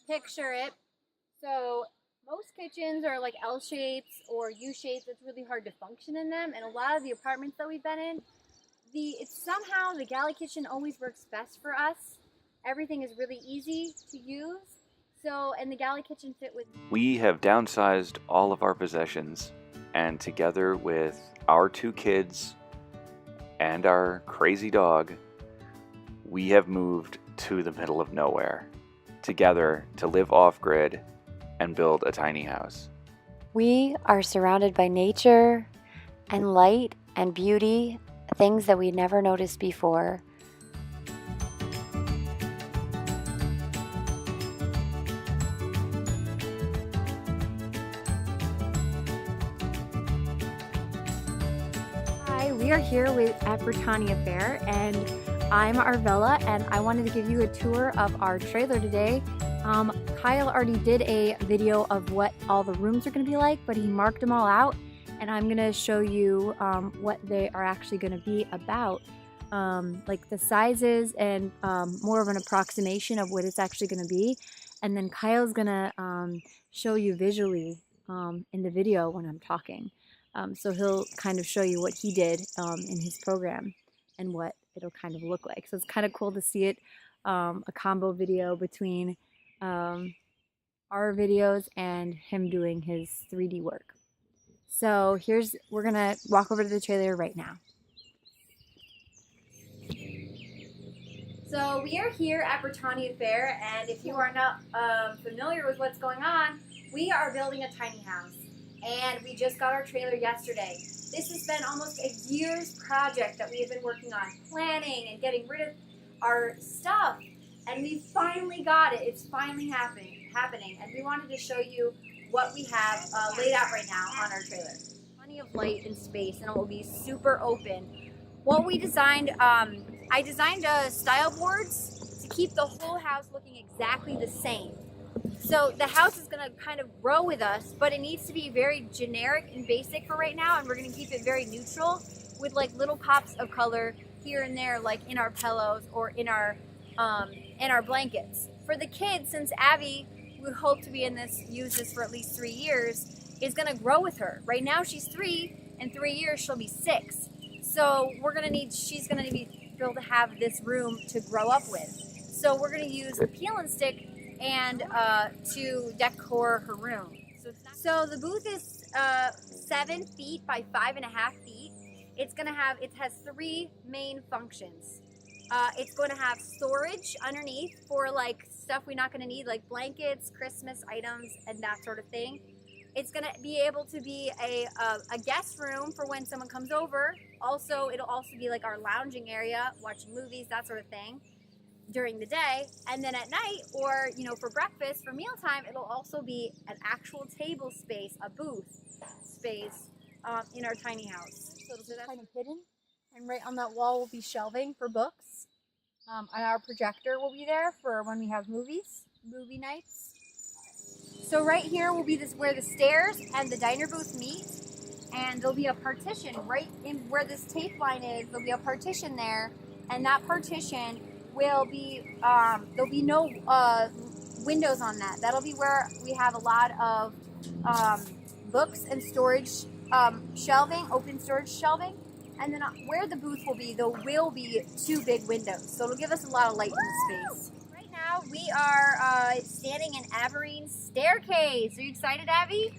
picture it. So most kitchens are like L shapes or U shapes. It's really hard to function in them. And a lot of the apartments that we've been in, it's somehow the galley kitchen always works best for us. Everything is really easy to use. So, and the galley kitchen fit with. We have downsized all of our possessions, and together with our 2 kids and our crazy dog, we have moved to the middle of nowhere, together to live off-grid and build a tiny house. We are surrounded by nature and light and beauty, things that we never noticed before. Hi, we are here at Britannia Fair, and I'm Arvella, and I wanted to give you a tour of our trailer today. Kyle already did a video of what all the rooms are going to be like, but he marked them all out, and I'm going to show you what they are actually going to be about, like the sizes and more of an approximation of what it's actually going to be. And then Kyle's going to show you visually in the video when I'm talking. So he'll kind of show you what he did in his program and what it'll kind of look like. So it's kind of cool to see it, a combo video between our videos and him doing his 3D work. So we're gonna walk over to the trailer right now. So we are here at Britannia Fair, and if you are not familiar with what's going on, we are building a tiny house. And we just got our trailer yesterday. This has been almost a year's project that we have been working on, planning and getting rid of our stuff. And we finally got it. It's finally happening. And we wanted to show you what we have laid out right now on our trailer. Plenty of light and space, and it will be super open. What we designed, I designed style boards to keep the whole house looking exactly the same. So the house is going to kind of grow with us, but it needs to be very generic and basic for right now, and we're going to keep it very neutral with like little pops of color here and there, like in our pillows or in our blankets. For the kids, since Abby, we hope to use this for at least 3 years, is going to grow with her. Right now she's 3, in 3 years she'll be 6. So she's going to be able to have this room to grow up with. So we're going to use a peel and stick and to decor her room. So the booth is 7 feet by 5.5 feet. It has 3 main functions. It's going to have storage underneath for like stuff we're not going to need, like blankets, Christmas items, and that sort of thing. It's going to be able to be a guest room for when someone comes over. Also, it'll also be like our lounging area, watching movies, that sort of thing, during the day. And then at night, or for breakfast, for mealtime, it'll also be an actual table space, a booth space in our tiny house. So that's kind of hidden, and right on that wall will be shelving for books, and our projector will be there for when we have movie nights. So right here will be where the stairs and the diner booth meet, and there'll be a partition right in where this tape line is. There'll be a partition there, and that partition will be, there'll be no windows on that. That'll be where we have a lot of books and storage shelving, open storage shelving. And then where the booth will be, there will be 2 big windows. So it'll give us a lot of light in the space. Right now we are standing in Abereen's staircase. Are you excited, Abby?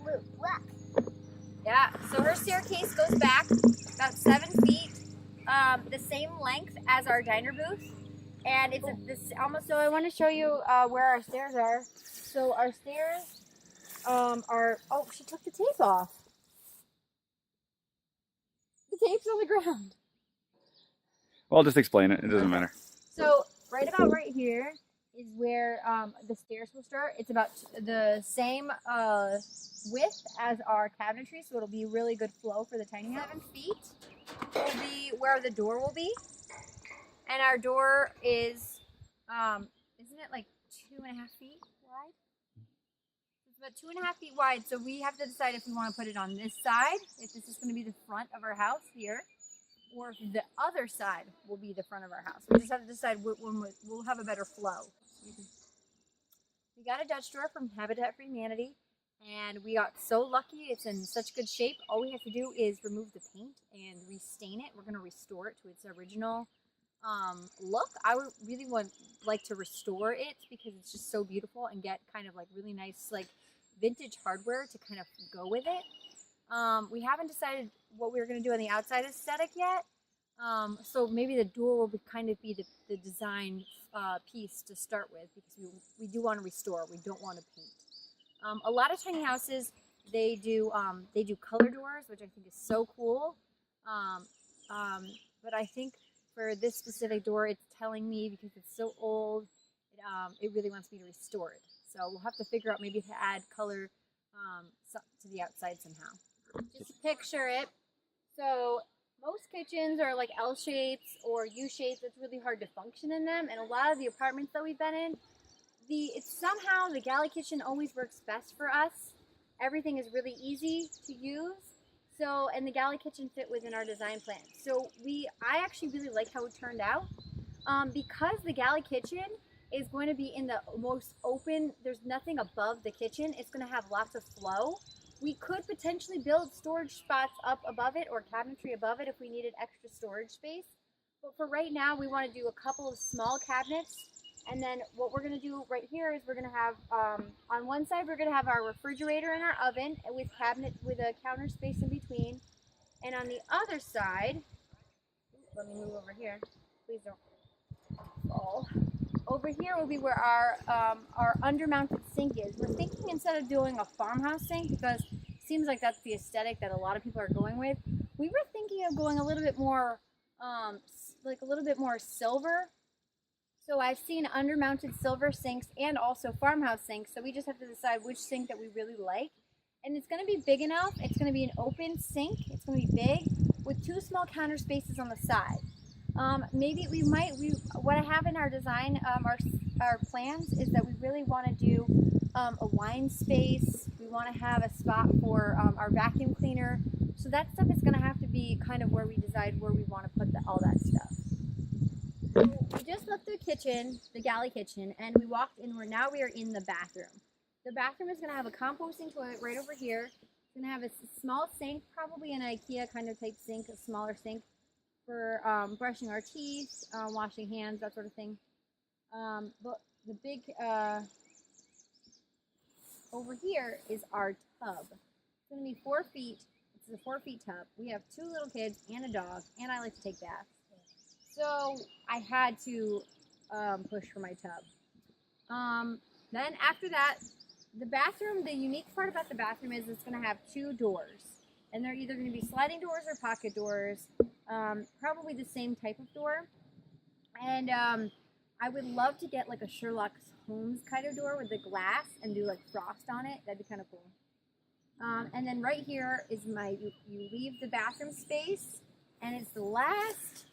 Look. Yeah, so her staircase goes back about 7 feet. The same length as our diner booth, and it's almost. So I want to show you where our stairs are. So our stairs are. Oh, she took the tape off. The tape's on the ground. Well, I'll just explain it. It doesn't matter. So right about right here is where the stairs will start. It's about the same width as our cabinetry, so it'll be really good flow for the tiny house. 7 feet will be where the door will be, and our door is isn't it like 2.5 feet wide? It's about 2.5 feet wide, so we have to decide if we want to put it on this side, if this is going to be the front of our house here, or if the other side will be the front of our house. We just have to decide when we'll have a better flow. We got a Dutch door from Habitat for Humanity, and we got so lucky. It's in such good shape. All we have to do is remove the paint and restain it. We're going to restore it to its original look. I would really like to restore it because it's just so beautiful, and get kind of like really nice like vintage hardware to kind of go with it. We haven't decided what we're going to do on the outside aesthetic yet. So maybe the door will kind of be the design piece to start with, because we do want to restore. We don't want to paint. A lot of tiny houses, they do color doors, which I think is so cool. But I think for this specific door, it's telling me, because it's so old, it really wants me to restore it. So we'll have to figure out maybe to add color to the outside somehow. Just picture it. So most kitchens are like L shapes or U shapes. It's really hard to function in them. And a lot of the apartments that we've been in, somehow the galley kitchen always works best for us. Everything is really easy to use. So, and the galley kitchen fit within our design plan. So I actually really like how it turned out. Because the galley kitchen is going to be in the most open, there's nothing above the kitchen. It's going to have lots of flow. We could potentially build storage spots up above it, or cabinetry above it, if we needed extra storage space. But for right now, we want to do a couple of small cabinets. And then what we're going to do right here is we're going to have, on one side, we're going to have our refrigerator and our oven with a counter space in between. And on the other side, let me move over here. Please don't fall. Over here will be where our undermounted sink is. We're thinking, instead of doing a farmhouse sink, because it seems like that's the aesthetic that a lot of people are going with, we were thinking of going a little bit more, silver. So I've seen undermounted silver sinks and also farmhouse sinks. So we just have to decide which sink that we really like. And it's going to be big enough. It's going to be an open sink. It's going to be big with 2 small counter spaces on the side. Maybe what I have in our design, our plans, is that we really want to do a wine space. We want to have a spot for our vacuum cleaner. So that stuff is going to have to be kind of where we decide where we want to put all that stuff. So we just left the kitchen, the galley kitchen, and we walked in where now we are in the bathroom. The bathroom is going to have a composting toilet right over here. It's going to have a small sink, probably an IKEA kind of type sink, a smaller sink, for brushing our teeth, washing hands, that sort of thing. But the big, over here is our tub. It's going to be 4 feet. It's a 4 feet tub. We have 2 little kids and a dog, and I like to take baths. So I had to push for my tub. Then after that, the bathroom, the unique part about the bathroom is it's going to have 2 doors. And they're either going to be sliding doors or pocket doors. Probably the same type of door. And I would love to get like a Sherlock Holmes kind of door with the glass and do like frost on it. That'd be kind of cool. And then right here is you leave the bathroom space, and it's the last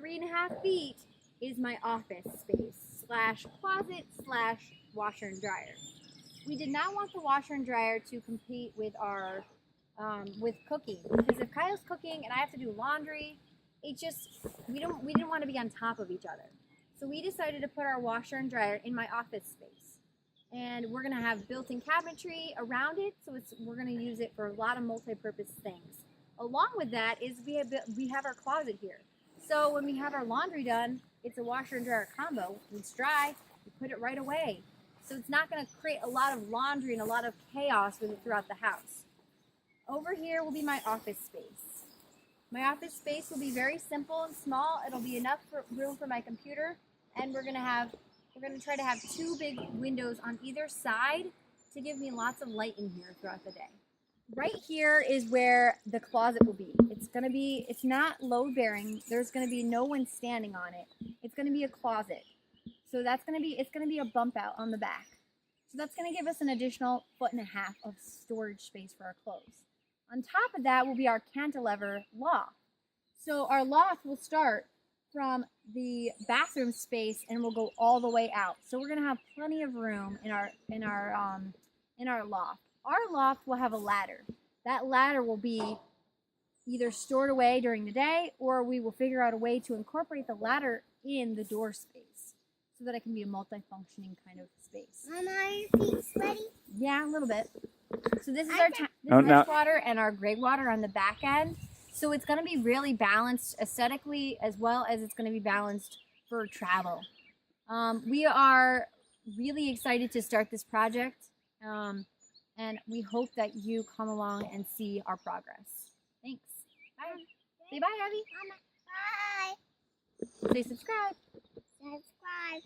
3.5 feet is my office space / closet / washer and dryer. We did not want the washer and dryer to compete with our with cooking, because if Kyle's cooking and I have to do laundry, we didn't want to be on top of each other. So we decided to put our washer and dryer in my office space, and we're gonna have built-in cabinetry around it, so we're gonna use it for a lot of multi-purpose things. Along with that is we have our closet here. So when we have our laundry done, it's a washer and dryer combo. When it's dry, we put it right away. So it's not going to create a lot of laundry and a lot of chaos with it throughout the house. Over here will be my office space. My office space will be very simple and small. It'll be enough room for my computer, and we're going to try to have 2 big windows on either side to give me lots of light in here throughout the day. Right here is where the closet will be. It's not load bearing. There's going to be no one standing on it. It's going to be a closet. So it's going to be a bump out on the back. So that's going to give us an additional 1.5 feet of storage space for our clothes. On top of that will be our cantilever loft. So our loft will start from the bathroom space and will go all the way out. So we're going to have plenty of room in our loft. Our loft will have a ladder. That ladder will be either stored away during the day, or we will figure out a way to incorporate the ladder in the door space. so that it can be a multi-functioning kind of space. Mama, are your feet sweaty? Yeah, a little bit. So this is I our can- fresh water and our gray water on the back end. So it's going to be really balanced aesthetically as well as it's going to be balanced for travel. We are really excited to start this project, and we hope that you come along and see our progress. Thanks. Bye. Say bye, Abby. Mama, bye. Say subscribe. Subscribe.